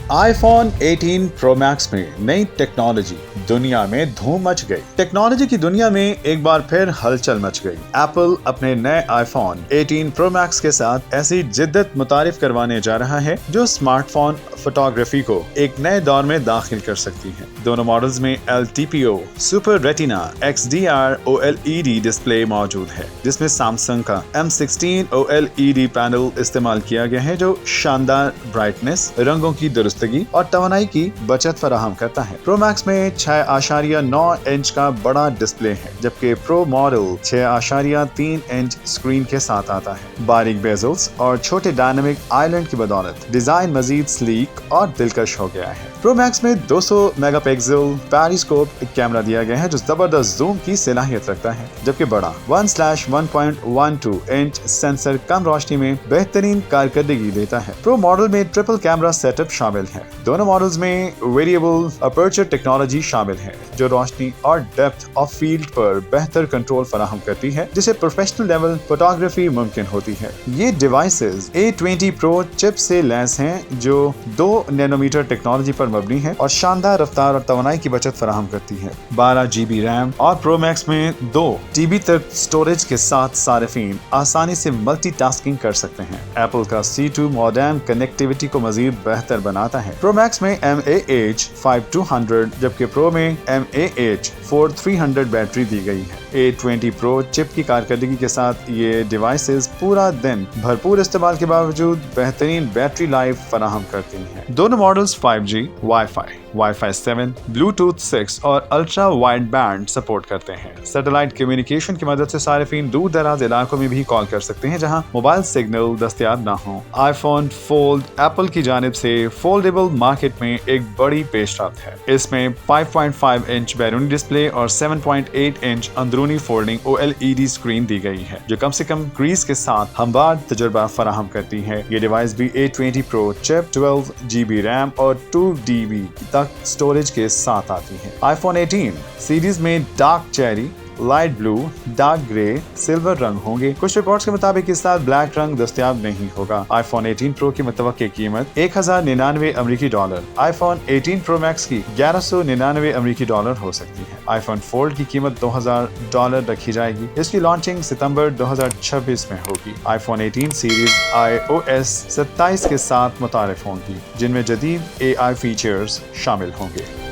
iPhone 18 Pro Max में नई technology, दुनिया में धूम मच गई। टेक्नोलॉजी की दुनिया में एक बार फिर हलचल मच गई। एप्पल अपने नए iPhone 18 Pro Max के साथ ऐसी जिद्दत मुतारिफ करवाने जा रहा है जो स्मार्टफोन फोटोग्राफी को एक नए दौर में दाखिल कर सकती है। दोनों मॉडल्स में LTPO super retina XDR OLED display मौजूद है, जिसमें सैमसंग का M16 OLED पैनल इस्तेमाल किया गया है जो शानदार ब्राइटनेस, रंगों की दुरुस्तगी और तवानाई की बचत फराहम करता है। प्रो मैक्स में 6.9 इंच का बड़ा डिस्प्ले है, जबकि प्रो मॉडल 6.3 इंच स्क्रीन के साथ आता है। बारीक बेजल्स और छोटे डायनामिक आइलैंड की बदौलत डिजाइन मजीद स्लीक और दिलकश हो गया है। प्रो मैक्स में 200 मेगापिक्सल पेरिस्कोप कैमरा दिया गया है जो जबरदस्त जूम की सलाहियत रखता है, जबकि बड़ा 1/1.12 इंच सेंसर कम रोशनी में बेहतरीन कारकर्दगी देता है। प्रो मॉडल में ट्रिपल कैमरा सेटअप शामिल है। दोनों मॉडल्स में वेरिएबल अपर्चर टेक्नोलॉजी शामिल है जो रोशनी और डेप्थ ऑफ फील्ड पर बेहतर कंट्रोल फराहम करती है, जिससे प्रोफेशनल लेवल फोटोग्राफी मुमकिन होती है। ये डिवाइसेस A20 Pro चिप से लैस हैं जो 2 नैनोमीटर टेक्नोलॉजी पर मबनी है और शानदार रफ्तार और तवानाई की बचत फराहम करती है। 12 GB रैम और प्रो मैक्स में 2 TB तक स्टोरेज के साथ सारिफीन आसानी से मल्टीटास्किंग कर सकते हैं। एप्पल का C2 मॉडेम कनेक्टिविटी को मजीद बेहतर बनाता है। प्रो मैक्स में MAH 5200 जबकि प्रो में MAH 4300 बैटरी दी गई है। A20 Pro चिप की कारकर्दगी के साथ ये डिवाइसेस पूरा दिन भरपूर इस्तेमाल के बावजूद बेहतरीन बैटरी लाइफ फराहम करती हैं। दोनों मॉडल्स 5G, Wi-Fi 7, Bluetooth 6 और अल्ट्रा वाइड बैंड सपोर्ट करते हैं। सैटेलाइट कम्युनिकेशन की मदद से सारिफीन दूर दराज इलाकों में भी कॉल कर सकते हैं जहां मोबाइल सिग्नल दस्तयाब ना हो। iPhone Fold एप्पल की जानिब से फोल्डेबल मार्केट में एक बड़ी पेशरफ्त है। इसमें 5.5 इंच बैरूनी डिस्प्ले और 7.8 इंच अंदरूनी फोल्डिंग OLED स्क्रीन दी गई है जो कम से कम क्रीज के साथ हमवार तजुर्बा फराहम करती है। ये डिवाइस भी A20 Pro chip, 12 GB RAM और 2 DB तक स्टोरेज के साथ आती है। iPhone 18 सीरीज में dark cherry, light blue, dark grey, silver रंग होंगे। कुछ रिपोर्ट्स के मुताबिक इस साल ब्लैक रंग दस्तयाब नहीं होगा। iPhone 18 Pro की मुतवक्की कीमत $1099 iPhone 18 Pro Max की $1199 हो सकती है। iPhone Fold की कीमत $2000 रखी जाएगी। इसकी लॉन्चिंग सितंबर 2026 में होगी। iPhone 18 सीरीज iOS 27 के साथ मुतारिफ होंगी, जिनमें जदीद AI फीचर्स शामिल होंगे।